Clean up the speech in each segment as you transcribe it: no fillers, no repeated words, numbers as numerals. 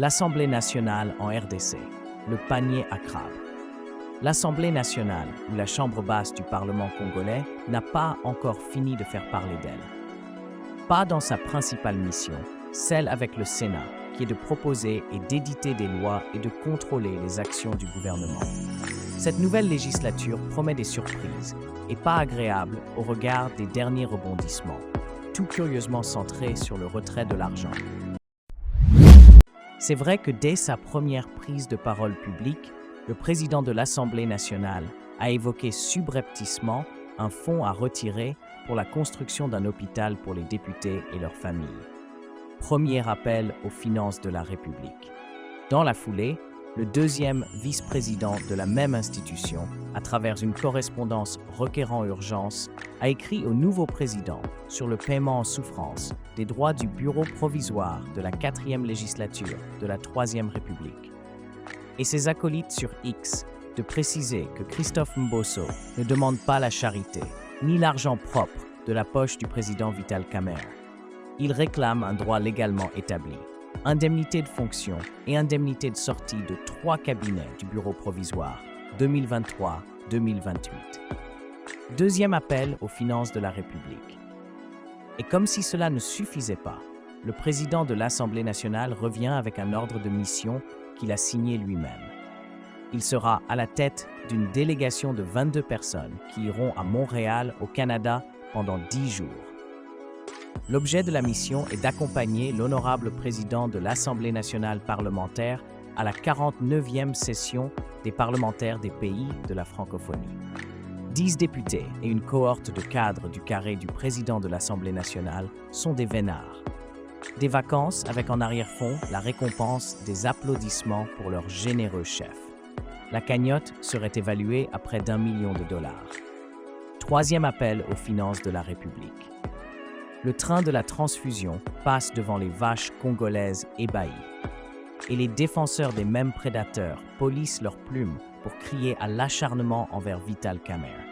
L'Assemblée nationale en RDC, le panier à crabes. L'Assemblée nationale, ou la chambre basse du Parlement congolais, n'a pas encore fini de faire parler d'elle. Pas dans sa principale mission, celle avec le Sénat, qui est de proposer et d'éditer des lois et de contrôler les actions du gouvernement. Cette nouvelle législature promet des surprises, et pas agréables au regard des derniers rebondissements, tout curieusement centrés sur le retrait de l'argent. C'est vrai que dès sa première prise de parole publique, le président de l'Assemblée nationale a évoqué subrepticement un fonds à retirer pour la construction d'un hôpital pour les députés et leurs familles. Premier appel aux finances de la République. Dans la foulée, le deuxième vice-président de la même institution, à travers une correspondance requérant urgence, a écrit au nouveau président sur le paiement en souffrance des droits du bureau provisoire de la 4e législature de la 3e République. Et ses acolytes sur X de préciser que Christophe Mbosso ne demande pas la charité, ni l'argent propre de la poche du président Vital Kamerhe. Il réclame un droit légalement établi. Indemnité de fonction et indemnité de sortie de 3 cabinets du bureau provisoire 2023-2028. Deuxième appel aux finances de la République. Et comme si cela ne suffisait pas, le président de l'Assemblée nationale revient avec un ordre de mission qu'il a signé lui-même. Il sera à la tête d'une délégation de 22 personnes qui iront à Montréal, au Canada, pendant 10 jours. L'objet de la mission est d'accompagner l'honorable président de l'Assemblée nationale parlementaire à la 49e session des parlementaires des pays de la francophonie. 10 députés et une cohorte de cadres du carré du président de l'Assemblée nationale sont des vénards. Des vacances avec en arrière-fond la récompense des applaudissements pour leur généreux chef. La cagnotte serait évaluée à près d'1 million de dollars. Troisième appel aux finances de la République. Le train de la transfusion passe devant les vaches congolaises ébahies. Et les défenseurs des mêmes prédateurs polissent leurs plumes pour crier à l'acharnement envers Vital Kamerhe.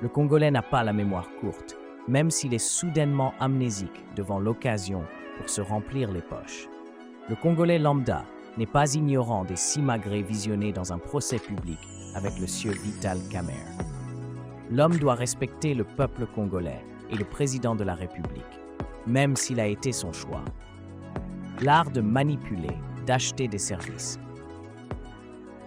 Le Congolais n'a pas la mémoire courte, même s'il est soudainement amnésique devant l'occasion pour se remplir les poches. Le Congolais lambda n'est pas ignorant des simagrées visionnés dans un procès public avec le sieur Vital Kamerhe. L'homme doit respecter le peuple congolais et le président de la République, même s'il a été son choix. L'art de manipuler, d'acheter des services.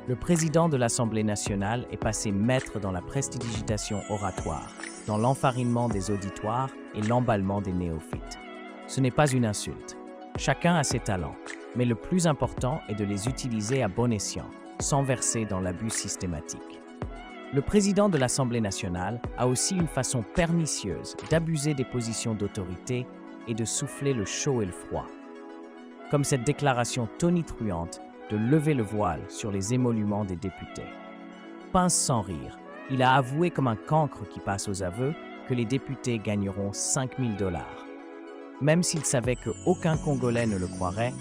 Le président de l'Assemblée nationale est passé maître dans la prestidigitation oratoire, dans l'enfarinement des auditoires et l'emballement des néophytes. Ce n'est pas une insulte. Chacun a ses talents, mais le plus important est de les utiliser à bon escient, sans verser dans l'abus systématique. Le président de l'Assemblée nationale a aussi une façon pernicieuse d'abuser des positions d'autorité et de souffler le chaud et le froid. Comme cette déclaration tonitruante de lever le voile sur les émoluments des députés. Pince sans rire, il a avoué comme un cancre qui passe aux aveux que les députés gagneront 5 000 $. Même s'il savait qu'aucun Congolais ne le croirait,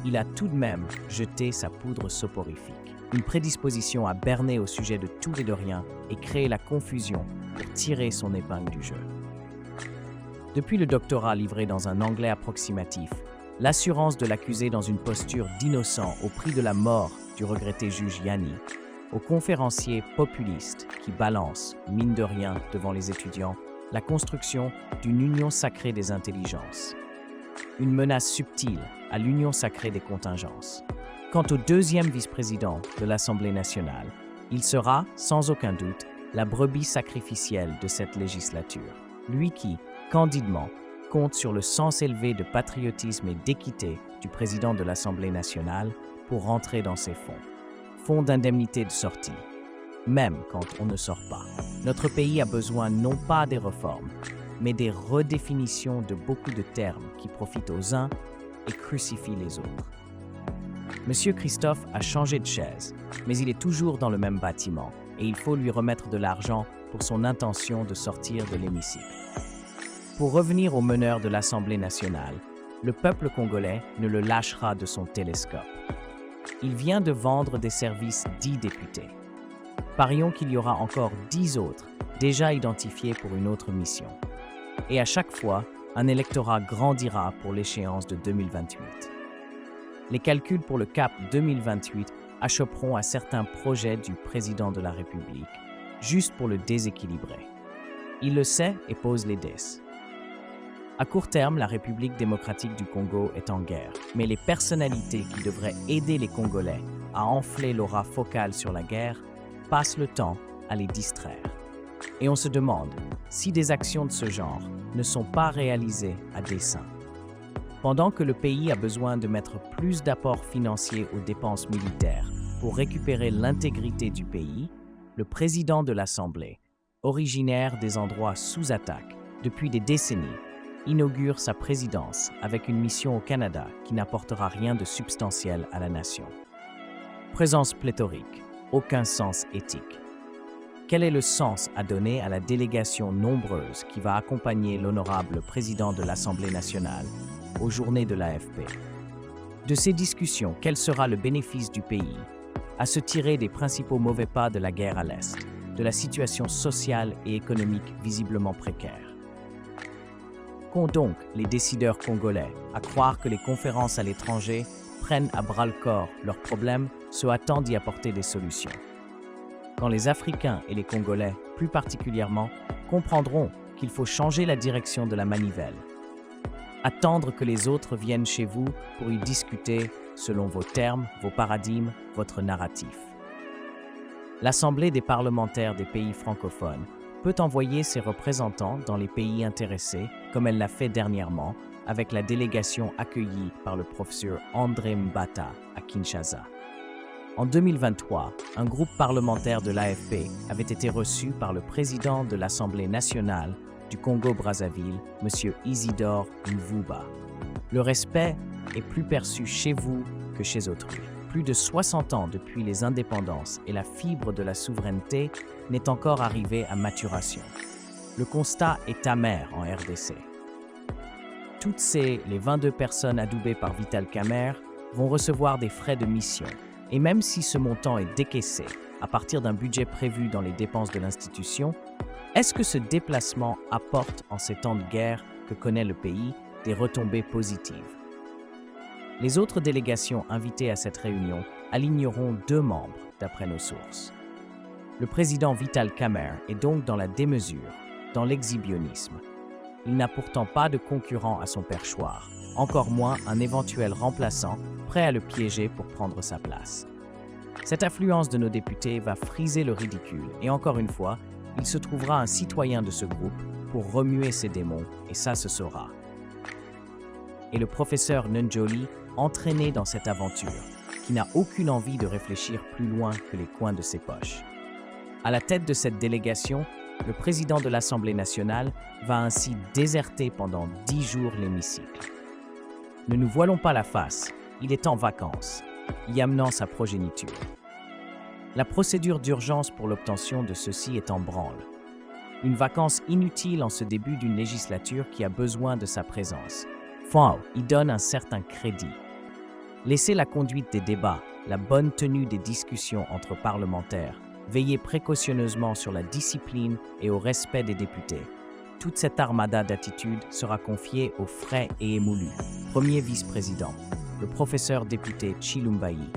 il a tout de même jeté sa poudre soporifique. Une prédisposition à berner au sujet de tout et de rien et créer la confusion pour tirer son épingle du jeu. Depuis le doctorat livré dans un anglais approximatif, l'assurance de l'accusé dans une posture d'innocent au prix de la mort du regretté juge Yanni, au conférencier populiste qui balance, mine de rien devant les étudiants, la construction d'une union sacrée des intelligences. Une menace subtile à l'union sacrée des contingences. Quant au deuxième vice-président de l'Assemblée nationale, il sera, sans aucun doute, la brebis sacrificielle de cette législature. Lui qui, candidement, compte sur le sens élevé de patriotisme et d'équité du président de l'Assemblée nationale pour rentrer dans ses fonds. Fonds d'indemnité de sortie. Même quand on ne sort pas. Notre pays a besoin non pas des réformes, mais des redéfinitions de beaucoup de termes qui profitent aux uns et crucifient les autres. Monsieur Christophe a changé de chaise, mais il est toujours dans le même bâtiment et il faut lui remettre de l'argent pour son intention de sortir de l'hémicycle. Pour revenir au meneur de l'Assemblée nationale, le peuple congolais ne le lâchera de son télescope. Il vient de vendre des services 10 députés. Parions qu'il y aura encore 10 autres déjà identifiés pour une autre mission. Et à chaque fois, un électorat grandira pour l'échéance de 2028. Les calculs pour le cap 2028 achopperont à certains projets du président de la République, juste pour le déséquilibrer. Il le sait et pose les dés. À court terme, la République démocratique du Congo est en guerre, mais les personnalités qui devraient aider les Congolais à enfler l'aura focale sur la guerre passent le temps à les distraire. Et on se demande si des actions de ce genre ne sont pas réalisées à dessein. Pendant que le pays a besoin de mettre plus d'apports financiers aux dépenses militaires pour récupérer l'intégrité du pays, le président de l'Assemblée, originaire des endroits sous attaque depuis des décennies, inaugure sa présidence avec une mission au Canada qui n'apportera rien de substantiel à la nation. Présence pléthorique, aucun sens éthique. Quel est le sens à donner à la délégation nombreuse qui va accompagner l'honorable président de l'Assemblée nationale aux journées de l'AFP? De ces discussions, quel sera le bénéfice du pays à se tirer des principaux mauvais pas de la guerre à l'Est, de la situation sociale et économique visiblement précaire? Qu'ont donc les décideurs congolais à croire que les conférences à l'étranger prennent à bras-le-corps leurs problèmes, se hâtant d'y apporter des solutions? Quand les Africains et les Congolais, plus particulièrement, comprendront qu'il faut changer la direction de la manivelle, attendre que les autres viennent chez vous pour y discuter selon vos termes, vos paradigmes, votre narratif. L'Assemblée des parlementaires des pays francophones peut envoyer ses représentants dans les pays intéressés, comme elle l'a fait dernièrement avec la délégation accueillie par le professeur André Mbata à Kinshasa. En 2023, un groupe parlementaire de l'AFP avait été reçu par le président de l'Assemblée nationale du Congo-Brazzaville, M. Isidore Mvuba. Le respect est plus perçu chez vous que chez autrui. Plus de 60 ans depuis les indépendances et la fibre de la souveraineté n'est encore arrivée à maturation. Le constat est amer en RDC. Toutes les 22 personnes adoubées par Vital Kamerhe vont recevoir des frais de mission. Et même si ce montant est décaissé à partir d'un budget prévu dans les dépenses de l'institution, est-ce que ce déplacement apporte en ces temps de guerre que connaît le pays des retombées positives? Les autres délégations invitées à cette réunion aligneront 2 membres, d'après nos sources. Le président Vital Kamerhe est donc dans la démesure, dans l'exhibitionnisme. Il n'a pourtant pas de concurrent à son perchoir, encore moins un éventuel remplaçant prêt à le piéger pour prendre sa place. Cette affluence de nos députés va friser le ridicule et encore une fois, il se trouvera un citoyen de ce groupe pour remuer ses démons et ça se saura. Et le professeur Njoli, entraîné dans cette aventure, qui n'a aucune envie de réfléchir plus loin que les coins de ses poches. À la tête de cette délégation, le président de l'Assemblée nationale va ainsi déserter pendant 10 jours l'hémicycle. Ne nous voilons pas la face, il est en vacances, y amenant sa progéniture. La procédure d'urgence pour l'obtention de ceci est en branle. Une vacance inutile en ce début d'une législature qui a besoin de sa présence. Fao y donne un certain crédit. Laissez la conduite des débats, la bonne tenue des discussions entre parlementaires, veillez précautionneusement sur la discipline et au respect des députés. Toute cette armada d'attitude sera confiée au frais et émoulu premier vice-président, le professeur député Chilumbayi.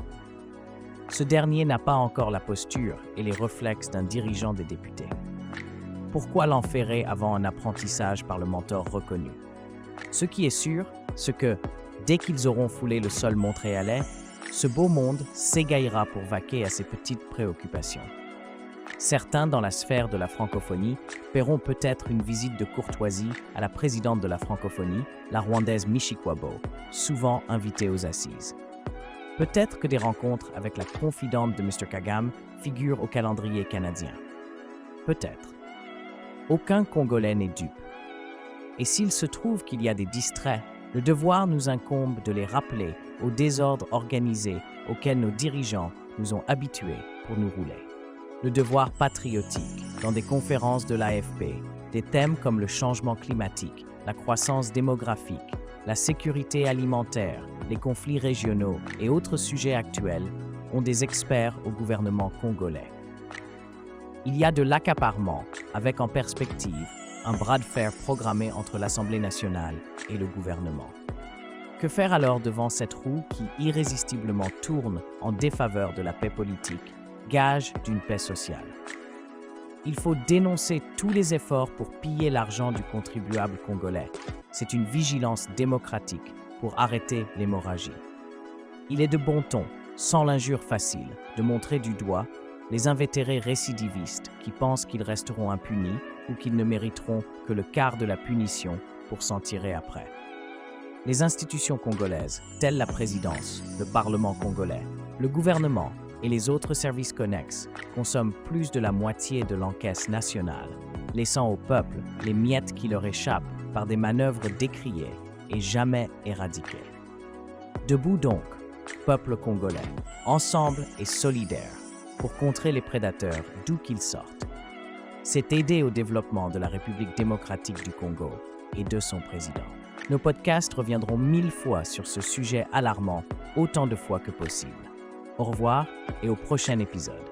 Ce dernier n'a pas encore la posture et les réflexes d'un dirigeant des députés. Pourquoi l'enferrer avant un apprentissage parlementaire reconnu? Ce qui est sûr, c'est que, dès qu'ils auront foulé le sol montréalais, ce beau monde s'égaillera pour vaquer à ses petites préoccupations. Certains dans la sphère de la francophonie paieront peut-être une visite de courtoisie à la présidente de la francophonie, la Rwandaise Michikwabo, souvent invitée aux assises. Peut-être que des rencontres avec la confidente de Mr. Kagame figurent au calendrier canadien. Peut-être. Aucun Congolais n'est dupe. Et s'il se trouve qu'il y a des distraits, le devoir nous incombe de les rappeler au désordre organisé auquel nos dirigeants nous ont habitués pour nous rouler. Le devoir patriotique, dans des conférences de l'AFP, des thèmes comme le changement climatique, la croissance démographique, la sécurité alimentaire, les conflits régionaux et autres sujets actuels ont des experts au gouvernement congolais. Il y a de l'accaparement, avec en perspective un bras de fer programmé entre l'Assemblée nationale et le gouvernement. Que faire alors devant cette roue qui irrésistiblement tourne en défaveur de la paix politique, gage d'une paix sociale? Il faut dénoncer tous les efforts pour piller l'argent du contribuable congolais. C'est une vigilance démocratique pour arrêter l'hémorragie. Il est de bon ton, sans l'injure facile, de montrer du doigt les invétérés récidivistes qui pensent qu'ils resteront impunis ou qu'ils ne mériteront que le quart de la punition pour s'en tirer après. Les institutions congolaises, telles la présidence, le Parlement congolais, le gouvernement et les autres services connexes, consomment plus de la moitié de l'encaisse nationale, laissant au peuple les miettes qui leur échappent par des manœuvres décriées et jamais éradiquées. Debout donc, peuple congolais, ensemble et solidaire, pour contrer les prédateurs d'où qu'ils sortent. C'est aider au développement de la République démocratique du Congo et de son président. Nos podcasts reviendront 1000 fois sur ce sujet alarmant, autant de fois que possible. Au revoir et au prochain épisode.